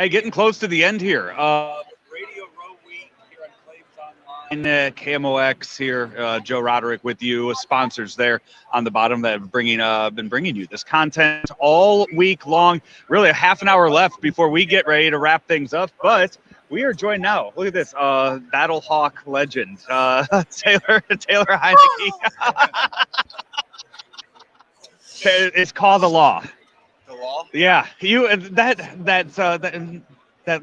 Hey, getting close to the end here. Radio Row Week here on Claves Online. KMOX here. Joe Roderick with you. Sponsors there on the bottom that have been bringing you this content all week long. Really a half an hour left before we get ready to wrap things up. But we are joined now. Look at this. Battlehawk legend, Taylor Heinicke. It's called the law. The law? Yeah, that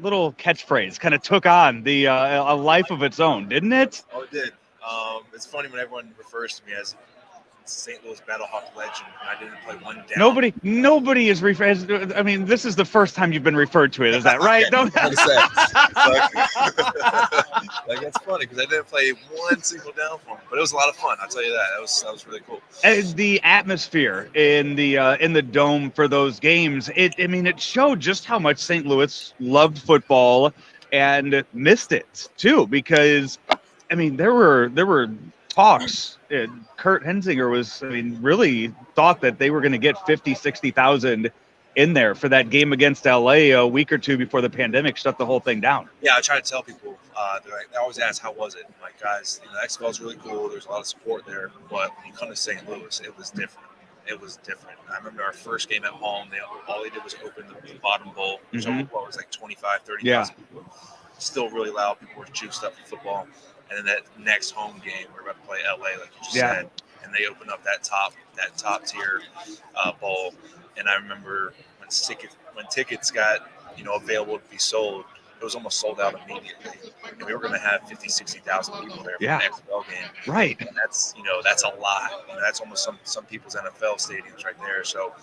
little catchphrase kind of took on a life of its own, didn't it? Oh, it did. It's funny when everyone refers to me as St. Louis Battlehawk legend, and I didn't play one down. Nobody is referred. I mean, this is the first time you've been referred to it. Is that right? Like, that's funny because I didn't play one single down for him, but it was a lot of fun. I'll tell you that. That was really cool. And the atmosphere in the dome for those games, it showed just how much St. Louis loved football and missed it too. Because there were talks. Kurt Hensinger really thought that they were going to get 50,000-60,000 in there for that game against LA a week or two before the pandemic shut the whole thing down. Yeah, I try to tell people. They always ask, "How was it?" I'm like, guys, the XFL is really cool. There's a lot of support there, but when you come to St. Louis, it was different. It was different. I remember our first game at home. All they did was open the bottom bowl, which was like 25,000-30,000 people. Still really loud. People were juiced up for football. And then that next home game, we're about to play LA, like you just said, and they open up that top tier bowl. And I remember when tickets got available to be sold, it was almost sold out immediately. And we were going to have 50,000-60,000 people there for the XFL game. Right. And that's a lot. That's almost some people's NFL stadiums right there. So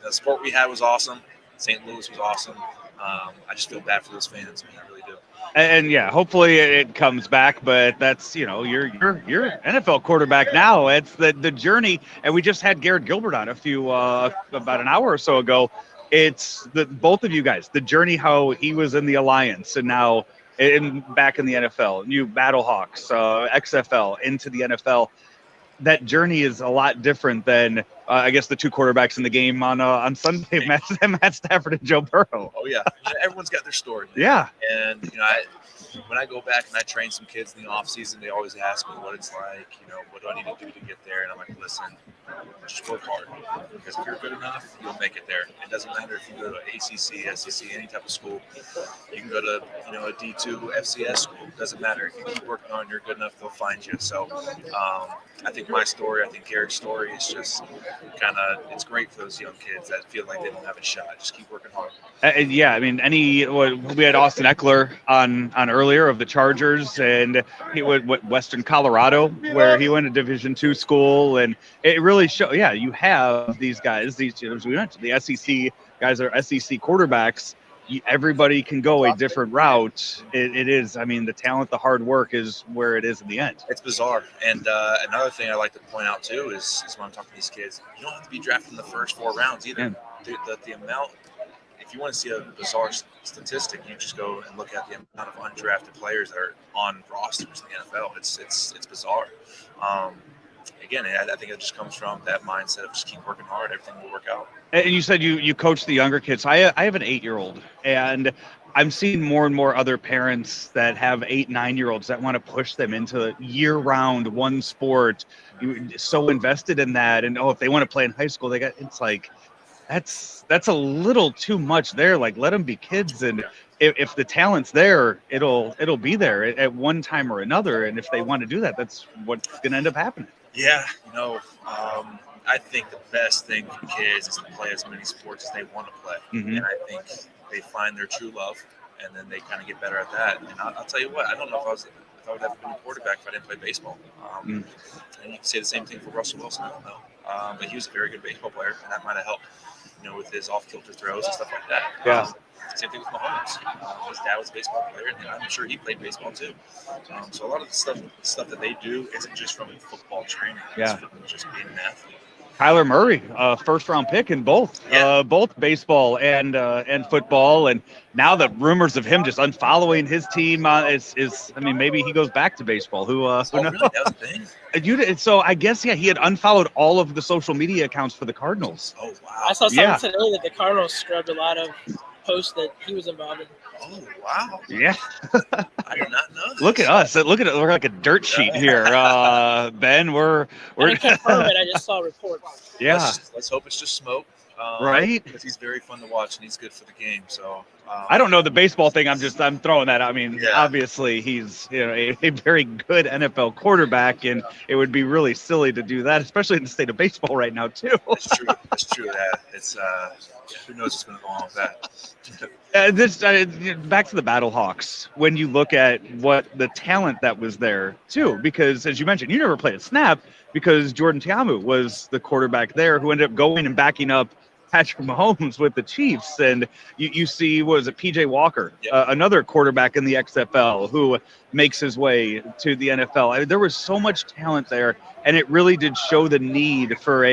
the sport we had was awesome. St. Louis was awesome. I just feel bad for those fans. I really do. And hopefully it comes back, but that's you're NFL quarterback now. It's the journey, and we just had Garrett Gilbert on about an hour or so ago. It's both of you guys, the journey, how he was in the Alliance and now back in the NFL, new Battlehawks, XFL into the NFL. That journey is a lot different than I guess the two quarterbacks in the game on Sunday, Matt Stafford and Joe Burrow. Oh yeah, everyone's got their story. Yeah, and when I go back and I train some kids in the off season, they always ask me what it's like. What do I need to do to get there? And I'm like, listen, just work hard, because if you're good enough, you'll make it there. It doesn't matter if you go to ACC, SEC, any type of school. You can go to a D2 FCS school. It doesn't matter. If you keep working hard and you're good enough, they'll find you. So I think my story, I think Garrett's story is just it's great for those young kids that feel like they don't have a shot. Just keep working hard. We had Austin Eckler on earlier of the Chargers, and he went Western Colorado, where he went to Division II school, and it really showed. Yeah, you have these guys, as we mentioned, the SEC guys are SEC quarterbacks. Everybody can go a different route. It is, the talent, the hard work is where it is in the end. It's bizarre. And another thing I like to point out too is when I'm talking to these kids, you don't have to be drafted in the first 4 rounds either. The amount, if you want to see a bizarre statistic, you just go and look at the amount of undrafted players that are on rosters in the NFL. It's bizarre. Again, I think it just comes from that mindset of just keep working hard. Everything will work out. And you said you coach the younger kids. I have an 8-year-old, and I'm seeing more and more other parents that have 8-9-year-olds that want to push them into year-round one sport. You're so invested in that, and if they want to play in high school, it's like that's a little too much there. Like, let them be kids, and if the talent's there, it'll be there at one time or another. And if they want to do that, that's what's going to end up happening. Yeah, I think the best thing for kids is to play as many sports as they want to play. Mm-hmm. And I think they find their true love, and then they kind of get better at that. And I'll tell you what, I don't know if I would have been a quarterback if I didn't play baseball. And you can say the same thing for Russell Wilson, I don't know. But he was a very good baseball player, and that might have helped, with his off-kilter throws and stuff like that. Yeah. Same thing with Mahomes. His dad was a baseball player, and I'm sure he played baseball too. So a lot of the stuff that they do isn't just from football training. It's from just being an athlete. Kyler Murray, first-round pick in both baseball and football, and now the rumors of him just unfollowing his team maybe he goes back to baseball. Who knows? Really? That was a thing? So I guess he had unfollowed all of the social media accounts for the Cardinals. Oh wow! I saw something today that the Cardinals scrubbed a lot of post that he was involved in. Oh, wow. Yeah. I did not know this. Look at us. Look at it. We're like a dirt sheet here. Ben, we're I didn't confirm it. I just saw reports. yeah. Let's hope it's just smoke. Right? Because he's very fun to watch and he's good for the game. So I don't know the baseball thing. I'm throwing that out. I mean, Yeah. obviously he's a very good NFL quarterback, and it would be really silly to do that, especially in the state of baseball right now too. That's true. That's true. Yeah. It's who knows what's going to go on with that. Back to the Battlehawks. When you look at what the talent that was there too, because as you mentioned, you never played a snap because Jordan Ta'amu was the quarterback there who ended up going and backing up Patrick Mahomes with the Chiefs. And you see, what was it, PJ Walker, Yep. another quarterback in the XFL who makes his way to the NFL. I mean, there was so much talent there, and it really did show the need for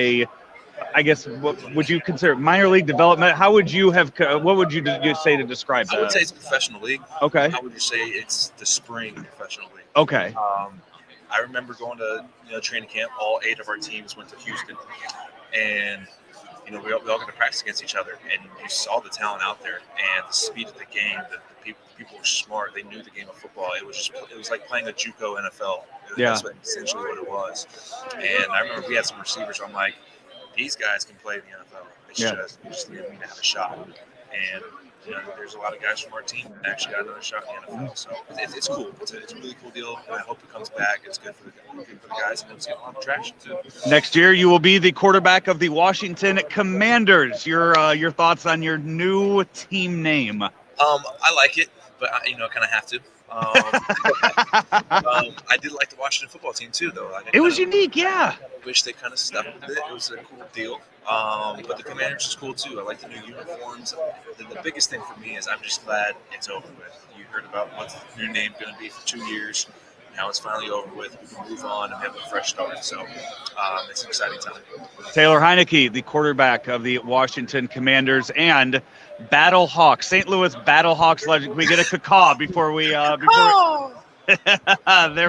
I guess, what would you consider minor league development? How would you what would you say to describe that? I would say it's a professional league. Okay. How would you say it's the spring professional league? Okay. I remember going to training camp. All 8 of our teams went to Houston, and we all got to practice against each other. And you saw the talent out there and the speed of the game. The people were smart. They knew the game of football. It was like playing a JUCO NFL. That's essentially what it was. And I remember we had some receivers. I'm like, these guys can play in the NFL. You just need to have a shot. And there's a lot of guys from our team that actually got another shot in the NFL. So it's cool. It's a really cool deal. And I hope it comes back. It's good for the guys, and it's getting a lot of traction too. Next year, you will be the quarterback of the Washington Commanders. Your thoughts on your new team name? I like it, but I kind of have to. I did like the Washington football team too, though. It was unique, yeah. I wish they kind of stuck with it. It was a cool deal. But the Commanders is cool too. I like the new uniforms. The biggest thing for me is I'm just glad it's over with. You heard about what's the new name going to be for 2 years. Now it's finally over with. We can move on and have a fresh start. So it's an exciting time. Taylor Heinicke, the quarterback of the Washington Commanders and Battlehawks, St. Louis Battlehawks legend. Can we get a caw before we? There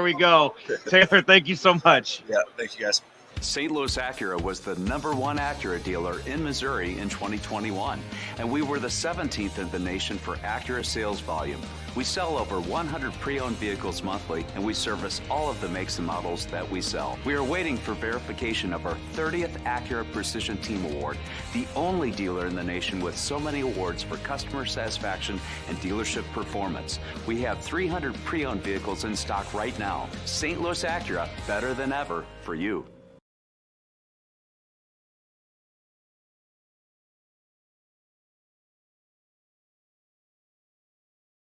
we go. Taylor, thank you so much. Yeah, thank you guys. St. Louis Acura was the #1 Acura dealer in Missouri in 2021, and we were the 17th in the nation for Acura sales volume. We sell over 100 pre-owned vehicles monthly, and we service all of the makes and models that we sell. We are waiting for verification of our 30th Acura Precision Team Award, the only dealer in the nation with so many awards for customer satisfaction and dealership performance. We have 300 pre-owned vehicles in stock right now. St. Louis Acura, better than ever for you.